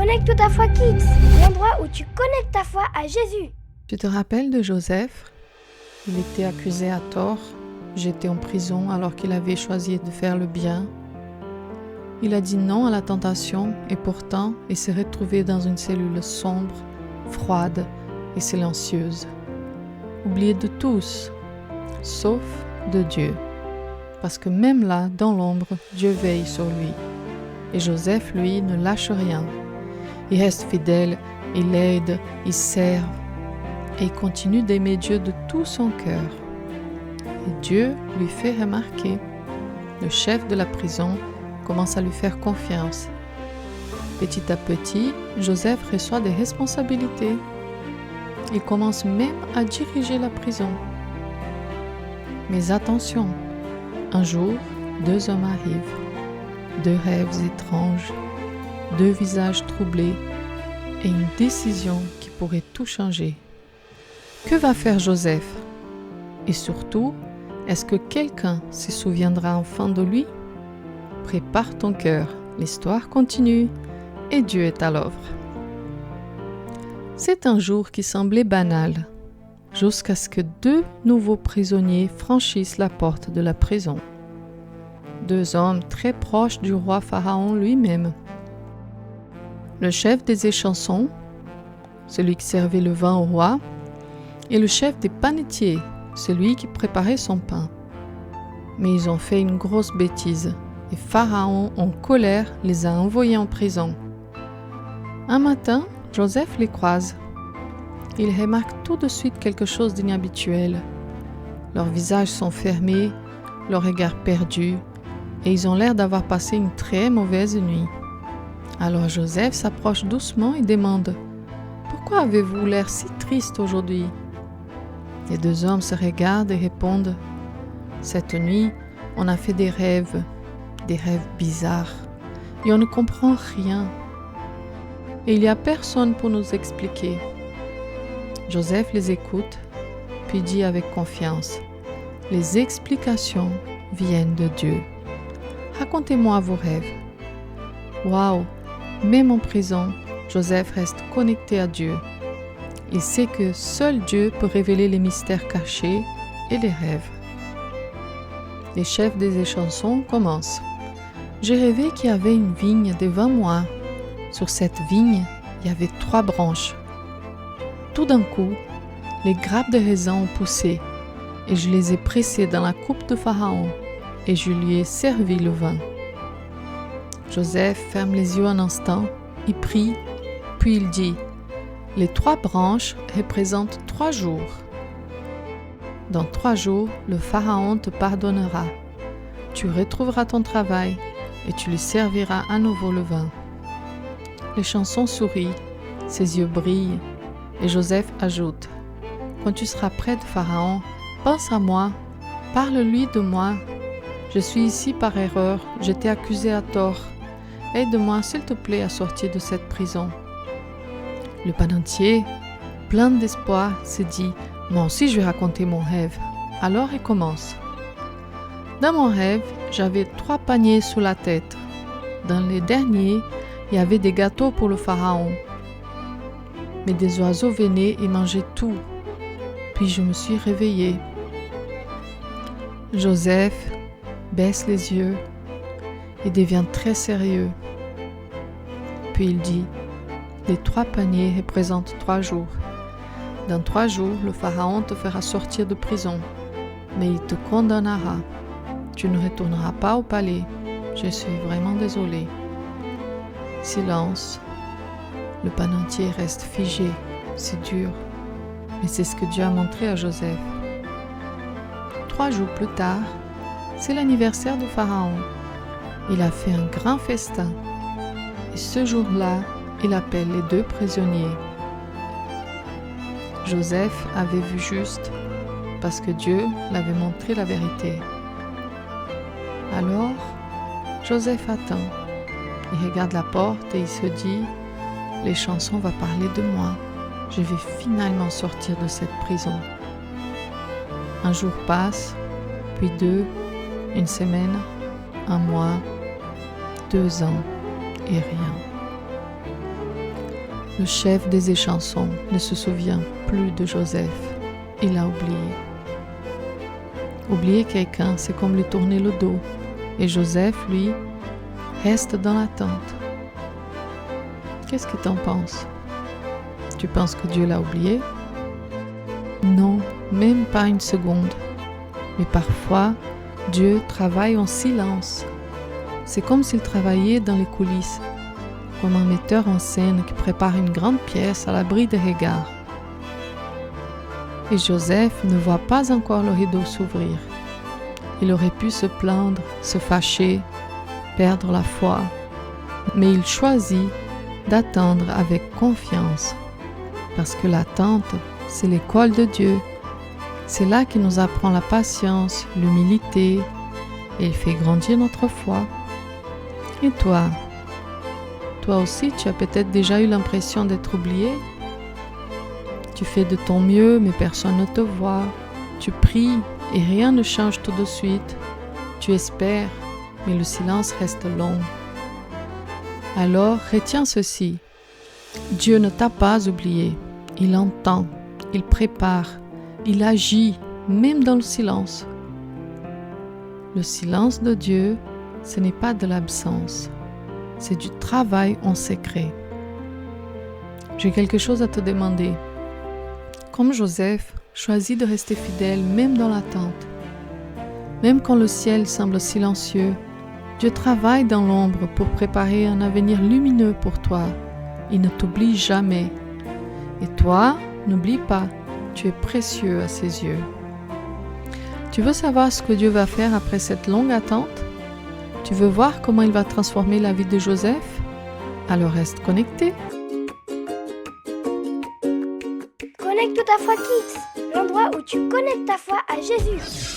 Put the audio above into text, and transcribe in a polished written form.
Connecte ta foi Kids, l'endroit où tu connectes ta foi à Jésus. Tu te rappelles de Joseph? Il était accusé à tort, jeté en prison alors qu'il avait choisi de faire le bien. Il a dit non à la tentation et pourtant il s'est retrouvé dans une cellule sombre, froide et silencieuse. Oublié de tous, sauf de Dieu. Parce que même là, dans l'ombre, Dieu veille sur lui. Et Joseph, lui, ne lâche rien. Il reste fidèle, il aide, il sert. Et il continue d'aimer Dieu de tout son cœur. Et Dieu lui fait remarquer. Le chef de la prison commence à lui faire confiance. Petit à petit, Joseph reçoit des responsabilités. Il commence même à diriger la prison. Mais attention, un jour, 2 hommes arrivent. 2 rêves étranges, 2 visages troublés et une décision qui pourrait tout changer. Que va faire Joseph? Et surtout, est-ce que quelqu'un se souviendra enfin de lui? Prépare ton cœur, l'histoire continue et Dieu est à l'œuvre. C'est un jour qui semblait banal, jusqu'à ce que 2 nouveaux prisonniers franchissent la porte de la prison. 2 hommes très proches du roi Pharaon lui-même. Le chef des échansons, celui qui servait le vin au roi, et le chef des panetiers, celui qui préparait son pain. Mais ils ont fait une grosse bêtise, et Pharaon, en colère, les a envoyés en prison. Un matin, Joseph les croise. Il remarque tout de suite quelque chose d'inhabituel. Leurs visages sont fermés, leurs regards perdus, et ils ont l'air d'avoir passé une très mauvaise nuit. Alors Joseph s'approche doucement et demande « Pourquoi avez-vous l'air si triste aujourd'hui ?» Les 2 hommes se regardent et répondent « Cette nuit, on a fait des rêves bizarres, et on ne comprend rien. Et il n'y a personne pour nous expliquer. » Joseph les écoute, puis dit avec confiance « Les explications viennent de Dieu. Racontez-moi vos rêves. » Waouh! Même en prison, Joseph reste connecté à Dieu. Il sait que seul Dieu peut révéler les mystères cachés et les rêves. Les chefs des échansons commencent. « J'ai rêvé qu'il y avait une vigne devant moi. Sur cette vigne, il y avait 3 branches. Tout d'un coup, les grappes de raisin ont poussé et je les ai pressées dans la coupe de Pharaon et je lui ai servi le vin. » Joseph ferme les yeux un instant, il prie, puis il dit « Les 3 branches représentent 3 jours. Dans 3 jours, le Pharaon te pardonnera. Tu retrouveras ton travail et tu lui serviras à nouveau le vin. » Les chansons sourient, ses yeux brillent, et Joseph ajoute « Quand tu seras près de Pharaon, pense à moi, parle-lui de moi. Je suis ici par erreur, je t'ai accusé à tort. Aide-moi, s'il te plaît, à sortir de cette prison. » Le panetier, plein d'espoir, se dit « Moi aussi, je vais raconter mon rêve. » Alors il commence. « Dans mon rêve, j'avais 3 paniers sous la tête. Dans les derniers, il y avait des gâteaux pour le Pharaon. Mais des oiseaux venaient et mangeaient tout. Puis je me suis réveillé. » Joseph baisse les yeux et devient très sérieux. Puis il dit « Les 3 paniers représentent 3 jours. Dans 3 jours, le Pharaon te fera sortir de prison, mais il te condamnera. Tu ne retourneras pas au palais. Je suis vraiment désolé. » Silence. Le panetier reste figé. C'est dur, mais c'est ce que Dieu a montré à Joseph. 3 jours plus tard, c'est l'anniversaire de Pharaon. Il a fait un grand festin. Et ce jour-là, il appelle les 2 prisonniers. Joseph avait vu juste parce que Dieu l'avait montré la vérité. Alors, Joseph attend. Il regarde la porte et il se dit « Les chansons vont parler de moi. Je vais finalement sortir de cette prison. » Un jour passe, puis 2, une semaine, 1 mois, 2 ans et rien. Le chef des échansons ne se souvient plus de Joseph. Il a oublié. Oublier quelqu'un, c'est comme lui tourner le dos. Et Joseph, lui, reste dans l'attente. Qu'est-ce que t'en penses? Tu penses que Dieu l'a oublié? Non, même pas une seconde. Mais parfois, Dieu travaille en silence. C'est comme s'il travaillait dans les coulisses, comme un metteur en scène qui prépare une grande pièce à l'abri des regards. Et Joseph ne voit pas encore le rideau s'ouvrir. Il aurait pu se plaindre, se fâcher, perdre la foi, mais il choisit d'attendre avec confiance, parce que l'attente, c'est l'école de Dieu. C'est là qu'il nous apprend la patience, l'humilité, et il fait grandir notre foi. Et toi? Toi aussi, tu as peut-être déjà eu l'impression d'être oublié? Tu fais de ton mieux, mais personne ne te voit. Tu pries et rien ne change tout de suite. Tu espères, mais le silence reste long. Alors, retiens ceci. Dieu ne t'a pas oublié. Il entend, il prépare, il agit, même dans le silence. Le silence de Dieu, ce n'est pas de l'absence. C'est du travail en secret. J'ai quelque chose à te demander. Comme Joseph, choisis de rester fidèle même dans l'attente. Même quand le ciel semble silencieux, Dieu travaille dans l'ombre pour préparer un avenir lumineux pour toi. Il ne t'oublie jamais. Et toi, n'oublie pas, tu es précieux à ses yeux. Tu veux savoir ce que Dieu va faire après cette longue attente? Tu veux voir comment il va transformer la vie de Joseph? Alors reste connecté. Connecte ta foi Kids, l'endroit où tu connectes ta foi à Jésus.